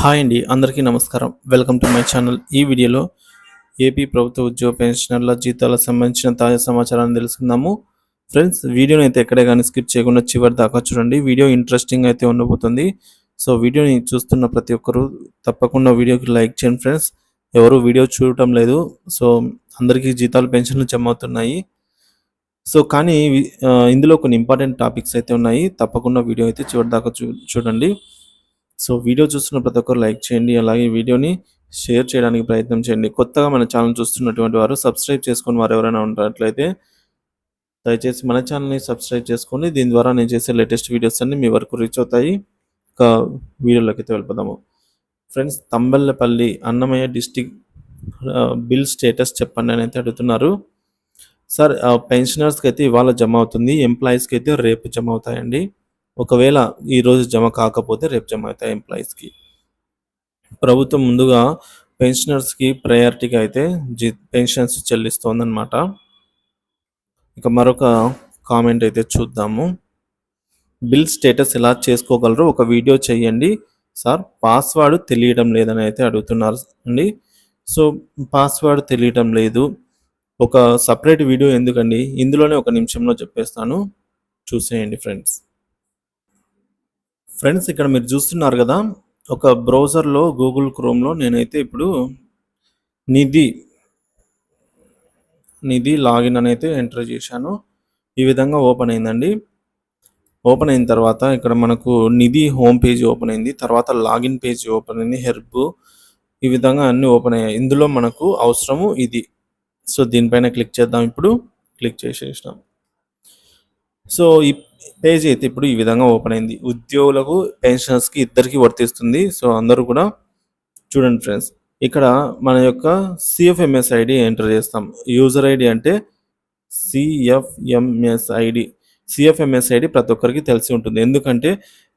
Hi అండి, అందరికీ నమస్కారం. Welcome to my channel. ఈ వీడియోలో ఏపీ ప్రభుత్వ ఉద్యోగ పెన్షనర్ల జీతాలకు సంబంధించిన తాజా సమాచారాన్ని తెలుసుకుందాము. ఫ్రెండ్స్, వీడియోని అయితే ఎక్కడే కానీ స్కిప్ చేయకుండా చివరి దాకా చూడండి. వీడియో ఇంట్రెస్టింగ్ అయితే ఉండబోతుంది. సో వీడియోని చూస్తున్న ప్రతి ఒక్కరూ తప్పకుండా వీడియోకి లైక్ చేయండి ఫ్రెండ్స్. ఎవరు వీడియో చూడటం లేదు. సో అందరికీ జీతాలు పెన్షన్లు జమ అవుతున్నాయి. సో కానీ ఇందులో కొన్ని ఇంపార్టెంట్ టాపిక్స్ అయితే ఉన్నాయి. తప్పకుండా వీడియో అయితే చివరి దాకా చూడండి. సో వీడియో చూస్తున్న ప్రతి ఒక్కరు లైక్ చేయండి. అలాగే వీడియోని షేర్ చేయడానికి ప్రయత్నం చేయండి. కొత్తగా మన ఛానల్ చూస్తున్నటువంటి వారు సబ్స్క్రైబ్ చేసుకుని వారు ఎవరైనా ఉన్నట్లయితే దయచేసి మన ఛానల్ని సబ్స్క్రైబ్ చేసుకోండి. దీని ద్వారా నేను చేసే లేటెస్ట్ వీడియోస్ అన్ని మీ వరకు రీచ్ అవుతాయి. ఒక వీడియోలోకి అయితే వెళ్ళిపోదాము. Friends, Thamballapalle Annamayya district bill status చెప్పండి అని అయితే అడుగుతున్నారు. సార్, పెన్షనర్స్కి అయితే ఇవాళ జమ అవుతుంది. ఎంప్లాయీస్కి అయితే రేపు జమ అవుతాయండి. ఒకవేళ ఈరోజు జమ కాకపోతే రేపు జమ అవుతాయి ఎంప్లాయీస్కి. ప్రభుత్వం ముందుగా పెన్షనర్స్కి ప్రయారిటీగా అయితే పెన్షన్స్ చెల్లిస్తోందన్నమాట. ఇక మరొక కామెంట్ అయితే చూద్దాము. బిల్ స్టేటస్ ఎలా చేసుకోగలరో ఒక వీడియో చేయండి సార్, పాస్వర్డ్ తెలియడం లేదని అయితే అడుగుతున్నారు అండి. సో పాస్వర్డ్ తెలియడం లేదు, ఒక సపరేట్ వీడియో ఎందుకండి, ఇందులోనే ఒక నిమిషంలో చెప్పేస్తాను, చూసేయండి ఫ్రెండ్స్. ఇక్కడ మీరు చూస్తున్నారు కదా, ఒక బ్రౌజర్లో గూగుల్ క్రోమ్లో నేనైతే ఇప్పుడు నిధి లాగిన్ అని అయితే ఎంటర్ చేశాను. ఈ విధంగా ఓపెన్ అయిందండి. ఓపెన్ అయిన తర్వాత ఇక్కడ మనకు నిధి హోమ్ పేజ్ ఓపెన్ అయింది. తర్వాత లాగిన్ పేజ్ ఓపెన్ అయింది, హెల్ప్, ఈ విధంగా అన్నీ ఓపెన్ అయ్యాయి. ఇందులో మనకు అవసరము ఇది. సో దీనిపైన క్లిక్ చేద్దాం. ఇప్పుడు క్లిక్ చేసేసినాం. సో ఈ పేజ్ అయితే ఇప్పుడు ఈ విధంగా ఓపెన్ అయింది. ఉద్యోగులకు పెన్షనర్స్కి ఇద్దరికి వర్తిస్తుంది. సో అందరూ కూడా చూడండి ఫ్రెండ్స్, ఇక్కడ మన యొక్క సిఎఫ్ఎంఎస్ ఐడి ఎంటర్ చేస్తాం. యూజర్ ఐడి అంటే సిఎఫ్ఎంఎస్ ఐడి ప్రతి ఒక్కరికి తెలిసి ఉంటుంది. ఎందుకంటే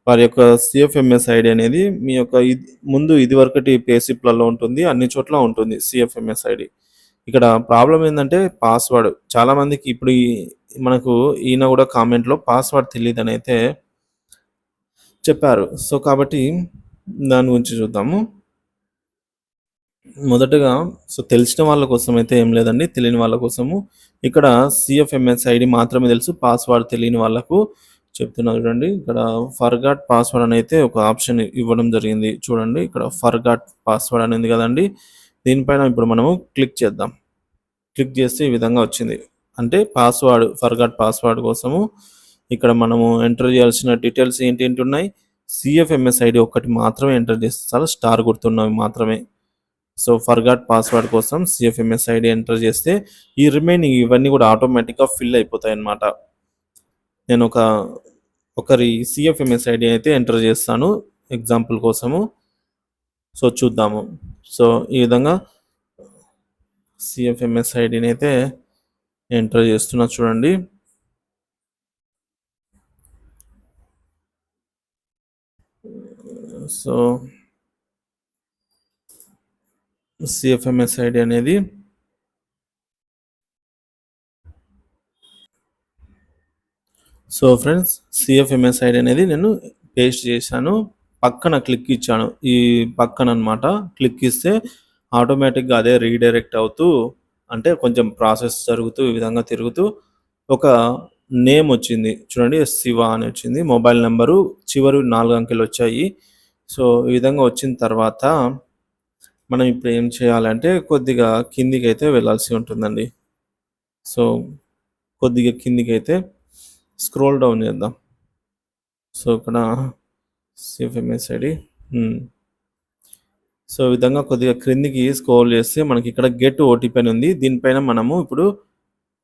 వారి యొక్క సిఎఫ్ఎంఎస్ ఐడి అనేది మీ యొక్క ముందు ఇదివరకటి పేసిప్లలో ఉంటుంది, అన్ని చోట్ల ఉంటుంది సిఎఫ్ఎంఎస్ ఐడి. ఇక్కడ ప్రాబ్లం ఏంటంటే పాస్వర్డ్. చాలామందికి ఇప్పుడు మనకు ఈయన కూడా కామెంట్లో పాస్వర్డ్ తెలియదని అయితే చెప్పారు. సో కాబట్టి దాని గురించి చూద్దాము. మొదటగా తెలిసిన వాళ్ళ కోసం అయితే ఏం లేదండి, తెలియని వాళ్ళ కోసము ఇక్కడ సిఎఫ్ఎంఎస్ ఐడి మాత్రమే తెలుసు, పాస్వర్డ్ తెలియని వాళ్ళకు చెప్తున్నా చూడండి. ఇక్కడ ఫర్గాట్ పాస్వర్డ్ అని అయితే ఒక ఆప్షన్ ఇవ్వడం జరిగింది. చూడండి, ఇక్కడ ఫర్గాట్ పాస్వర్డ్ అనేది కదండి. దీనిపైన ఇప్పుడు మనము క్లిక్ చేద్దాం. క్లిక్ చేస్తే ఈ విధంగా వచ్చింది. అంటే ఫర్గాట్ పాస్వర్డ్ కోసము ఇక్కడ మనము ఎంటర్ చేయాల్సిన డీటెయిల్స్ ఏంటి ఉన్నాయి. సిఎఫ్ఎంఎస్ ఐడి ఒక్కటి మాత్రమే ఎంటర్ చేస్తే చాలా స్టార్ గుర్తున్నవి మాత్రమే. సో ఫర్గాట్ పాస్వర్డ్ కోసం సిఎఫ్ఎంఎస్ ఐడి ఎంటర్ చేస్తే ఈ రిమైనింగ్ ఇవన్నీ కూడా ఆటోమేటిక్గా ఫిల్ అయిపోతాయి అన్నమాట. నేను ఒకరి సిఎఫ్ఎంఎస్ ఐడి అయితే ఎంటర్ చేస్తాను ఎగ్జాంపుల్ కోసము. సో చూద్దాము. సో ఈ విధంగా సిఎఫ్ఎంఎస్ ఐడిని అయితే ఎంటర్ చేస్తున్నా చూడండి. సో సిఎఫ్ఎంఎస్ ఐడి అనేది సో ఫ్రెండ్స్, సిఎఫ్ఎంఎస్ ఐడి అనేది నేను పేస్ట్ చేశాను. పక్కన క్లిక్ ఇచ్చాను, ఈ పక్కన అనమాట. క్లిక్ ఇస్తే ఆటోమేటిక్గా అదే రీడైరెక్ట్ అవుతూ, అంటే కొంచెం ప్రాసెస్ జరుగుతూ ఈ విధంగా తిరుగుతూ ఒక నేమ్ వచ్చింది చూడండి, శివ అని వచ్చింది. మొబైల్ నెంబరు చివరి 4 అంకెలు వచ్చాయి. సో ఈ విధంగా వచ్చిన తర్వాత మనం ఇప్పుడు ఏం చేయాలంటే కొద్దిగా కిందికి అయితే వెళ్ళాల్సి ఉంటుందండి. సో కొద్దిగా కిందికి అయితే స్క్రోల్ డౌన్ చేద్దాం. సో ఇక్కడ సిఎఫ్ఎంఎస్ ఐడి. సో ఈ విధంగా కొద్దిగా క్రిందికి స్క్రోల్ చేస్తే మనకి ఇక్కడ గెట్ ఓటీపీ అని ఉంది. దీనిపైన మనము ఇప్పుడు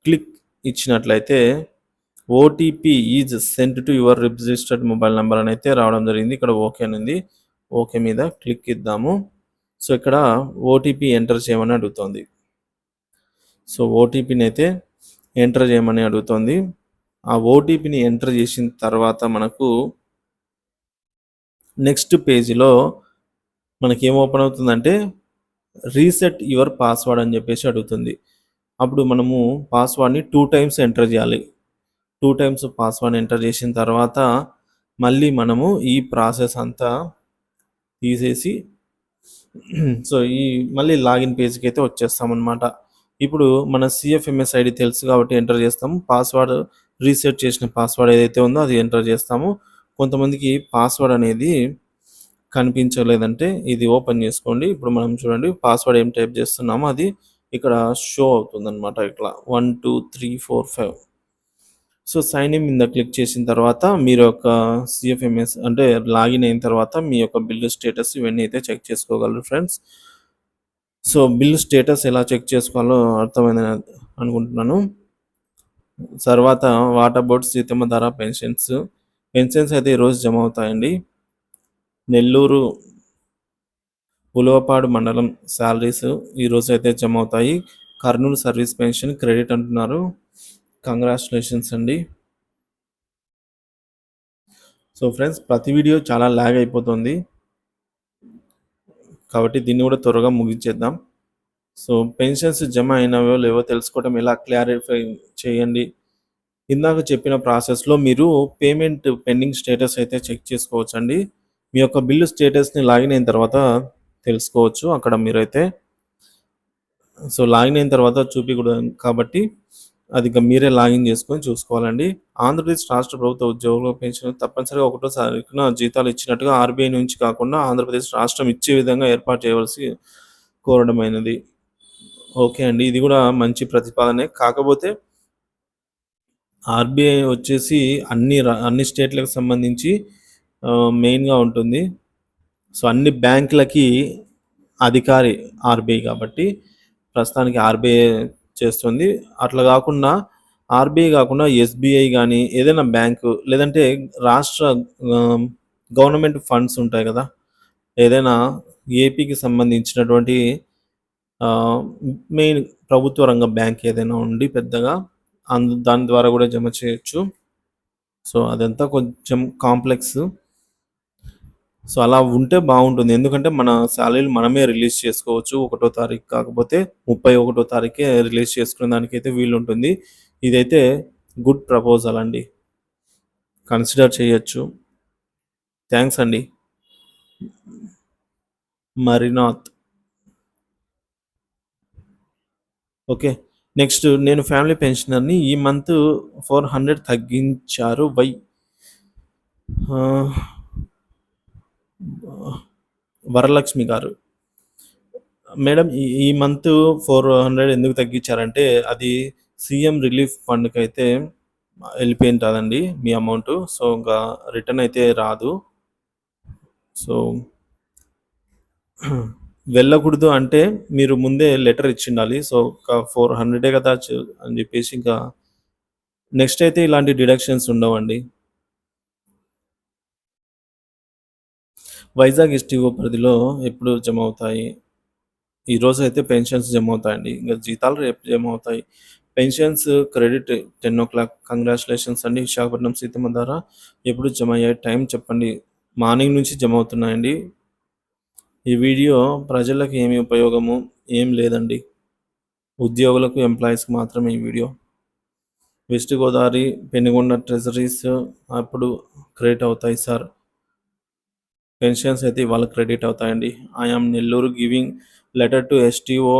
క్లిక్ ఇచ్చినట్లయితే OTP is sent to your registered mobile number అని అయితే రావడం జరిగింది. ఇక్కడ ఓకే అని ఉంది. ఓకే మీద క్లిక్ ఇద్దాము. సో ఇక్కడ ఓటీపీ ఎంటర్ చేయమని అడుగుతుంది. సో ఓటీపీని అయితే ఎంటర్ చేయమని అడుగుతుంది. ఆ ఓటీపీని ఎంటర్ చేసిన తర్వాత మనకు నెక్స్ట్ పేజీలో మనకి ఏం ఓపెన్ అవుతుందంటే రీసెట్ యువర్ పాస్వర్డ్ అని చెప్పేసి అడుగుతుంది. అప్పుడు మనము పాస్వర్డ్ని 2 టైమ్స్ ఎంటర్ చేయాలి. 2 టైమ్స్ పాస్వర్డ్ ఎంటర్ చేసిన తర్వాత మళ్ళీ మనము ఈ ప్రాసెస్ అంతా తీసేసి సో, మళ్ళీ లాగిన్ పేజ్‌కైతే వచ్చేస్తామనమాట. ఇప్పుడు మన సీఎఫ్ఎంఎస్ ఐడీ తెలుసు కాబట్టి ఎంటర్ చేస్తాము. పాస్వర్డ్ రీసెట్ చేసిన పాస్వర్డ్ ఏదైతే ఉందో అది ఎంటర్ చేస్తాము. కొంతమందికి పాస్వర్డ్ అనేది కనిపించలేదంటే ఇది ఓపెన్ చేసుకోండి. ఇప్పుడు మనం చూడండి పాస్వర్డ్ ఏం టైప్ చేస్తున్నామో అది ఇక్కడ షో అవుతుందనమాట. ఇట్లా 1, 2, 3, 4, 5. సో, సైన్ ఇన్ మీద క్లిక్ చేసిన తర్వాత మీరు యొక్క సీఎఫ్ఎంఎస్ అంటే లాగిన్ అయిన తర్వాత మీ యొక్క బిల్ స్టేటస్ ఇవన్నీ అయితే చెక్ చేసుకోగలరు ఫ్రెండ్స్. సో, బిల్ స్టేటస్ ఎలా చెక్ చేసుకోవాలో అర్థమైందని అనుకుంటున్నాను. తర్వాత వాట్ అబౌట్ సీతమ్మ ధార పెన్షన్స్. పెన్షన్స్ అయితే ఈరోజు జమ అవుతాయండి. నెల్లూరు ఉలవపాడు మండలం శాలరీస్ ఈరోజు అయితే జమ అవుతాయి. కర్నూలు సర్వీస్ పెన్షన్ క్రెడిట్ అంటున్నారు. కంగ్రాచులేషన్స్ అండి. సో ఫ్రెండ్స్, ప్రతి వీడియో చాలా లాగ్ అయిపోతుంది కాబట్టి దీన్ని కూడా త్వరగా ముగించేద్దాం. సో పెన్షన్స్ జమ అయినవో లేవో తెలుసుకోవడం ఎలా క్లారిఫై చేయండి. ఇందాక చెప్పిన ప్రాసెస్లో మీరు పేమెంట్ పెండింగ్ స్టేటస్ అయితే చెక్ చేసుకోవచ్చండి. మీ యొక్క బిల్లు స్టేటస్ని లాగిన్ అయిన తర్వాత తెలుసుకోవచ్చు అక్కడ మీరైతే. సో లాగిన్ అయిన తర్వాత చూపించకూడదు కాబట్టి అది ఇక మీరే లాగిన్ చేసుకొని చూసుకోవాలండి. ఆంధ్రప్రదేశ్ రాష్ట్ర ప్రభుత్వ ఉద్యోగుల పెన్షన్ తప్పనిసరిగా 1వ తారీఖున జీతాలు ఇచ్చినట్టుగా ఆర్బీఐ నుంచి కాకుండా ఆంధ్రప్రదేశ్ రాష్ట్రం ఇచ్చే విధంగా ఏర్పాటు చేయవలసి కోరడమైనది. ఓకే అండి, ఇది కూడా మంచి ప్రతిపాదనే. కాకపోతే ఆర్బీఐ వచ్చేసి అన్ని స్టేట్లకు సంబంధించి మెయిన్గా ఉంటుంది. సో అన్ని బ్యాంకులకి అధికారి ఆర్బీఐ కాబట్టి ప్రస్తుతానికి ఆర్బీఐ చేస్తుంది. అట్లా కాకుండా ఆర్బీఐ కాకుండా ఎస్బీఐ కానీ ఏదైనా బ్యాంకు లేదంటే రాష్ట్ర గవర్నమెంట్ ఫండ్స్ ఉంటాయి కదా, ఏదైనా ఏపీకి సంబంధించినటువంటి మెయిన్ ప్రభుత్వ రంగ బ్యాంక్ ఏదైనా ఉండి పెద్దగా దాని ద్వారా కూడా జమ చేయొచ్చు. సో అదంతా కొంచెం కాంప్లెక్స్. సో అలా ఉంటే బాగుంటుంది. ఎందుకంటే మన శాలరీలు మనమే రిలీజ్ చేసుకోవచ్చు. 1వ తారీఖు కాకపోతే 31వ తారీఖే రిలీజ్ చేసుకునే దానికైతే వీలుంటుంది. ఇదైతే గుడ్ ప్రపోజల్ అండి, కన్సిడర్ చేయొచ్చు. థ్యాంక్స్ అండి. మరినాథ్. ఓకే, నెక్స్ట్ నేను ఫ్యామిలీ పెన్షనర్ని. ఈ మంత్ 400 తగ్గించారు. వై? వరలక్ష్మి గారు, మేడం ఈ మంత్ 400 ఎందుకు తగ్గించారంటే అది సీఎం రిలీఫ్ ఫండ్కి అయితే వెళ్ళిపోయి ఉంటుందండి మీ అమౌంట్. సో ఇంకా రిటర్న్ అయితే రాదు. సో వెళ్ళకూడదు అంటే మీరు ముందే లెటర్ ఇచ్చి ఉండాలి. సో ఒక 400 కదా అని చెప్పేసి ఇంకా నెక్స్ట్ అయితే ఇలాంటి డిడక్షన్స్ ఉండవండి. వైజాగ్ ఎస్టీఓ పరిధిలో ఎప్పుడు జమ అవుతాయి? ఈరోజు అయితే పెన్షన్స్ జమ అవుతాయండి. ఇంకా జీతాలు రేపు జమ అవుతాయి. పెన్షన్స్ క్రెడిట్ 10 కంగ్రాచులేషన్స్ అండి. విశాఖపట్నం సీతమ్మ ధార ఎప్పుడు జమ అయ్యే టైం చెప్పండి. మార్నింగ్ నుంచి జమ అవుతున్నాయండి. ఈ వీడియో ప్రజలకు ఏమి ఉపయోగము ఏం లేదండి, ఉద్యోగులకు ఎంప్లాయీస్కి మాత్రమే ఈ video. West Godavari Penugonda treasuries అప్పుడు క్రెడిట్ అవుతాయి సార్. పెన్షన్స్ అయితే ఇవాళ క్రెడిట్ అవుతాయండి. I am Nellore giving letter to STO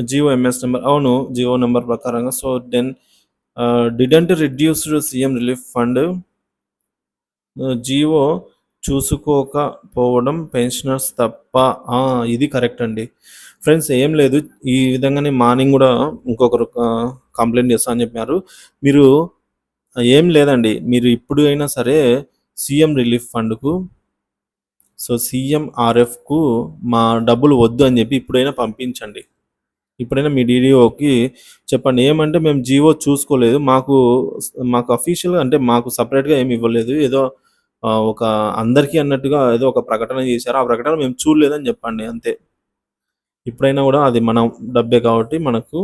GO MS number. అవును, జియో నెంబర్ ప్రకారంగా. So then didn't reduced CM relief fund. GO చూసుకోకపోవడం పెన్షనర్స్ తప్ప. ఇది కరెక్ట్ అండి ఫ్రెండ్స్. ఏం లేదు, ఈ విధంగానే మార్నింగ్ కూడా ఇంకొకరు కంప్లైంట్ చేస్తా అని చెప్పారు. మీరు ఏం లేదండి, మీరు ఇప్పుడు అయినా సరే సీఎం రిలీఫ్ ఫండ్కు, సో సీఎంఆర్ఎఫ్కు మా డబ్బులు వద్దు అని చెప్పి ఇప్పుడైనా పంపించండి. ఇప్పుడైనా మీ డీడీఓకి చెప్పండి. ఏమంటే మేము జీవో చూసుకోలేదు, మాకు అఫీషియల్గా అంటే మాకు సపరేట్గా ఏమి ఇవ్వలేదు, ఏదో ఒక అందరికీ అన్నట్టుగా ఏదో ఒక ప్రకటన చేశారు, ఆ ప్రకటన మేము చూడలేదని చెప్పండి అంతే. ఇప్పుడైనా కూడా అది మన డబ్బే కాబట్టి మనకు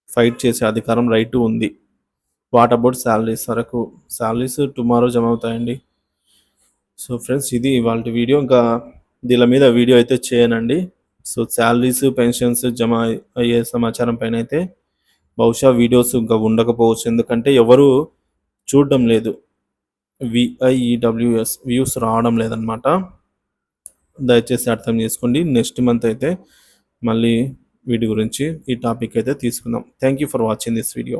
ఫైట్ చేసే అధికారం రైట్ ఉంది. వాట్ అబౌట్ శాలరీస్ వరకు? శాలరీస్ టుమారో జమ అవుతాయండి. సో ఫ్రెండ్స్, ఇది ఇవాళ వీడియో. ఇంకా దీని మీద వీడియో అయితే చేయనండి. సో శాలరీస్ పెన్షన్స్ జమ అయ్యే సమాచారం పైన అయితే బహుశా వీడియోస్ ఇంకా ఉండకపోవచ్చు, ఎందుకంటే ఎవరు చూడడం లేదు. VIEWS వ్యూస్ రావడం లేదనమాట. దయచేసి అర్థం చేసుకోండి. నెక్స్ట్ మంత్ అయితే మళ్ళీ వీటి గురించి ఈ టాపిక్ అయితే తీసుకుందాం. Thank you for watching this video.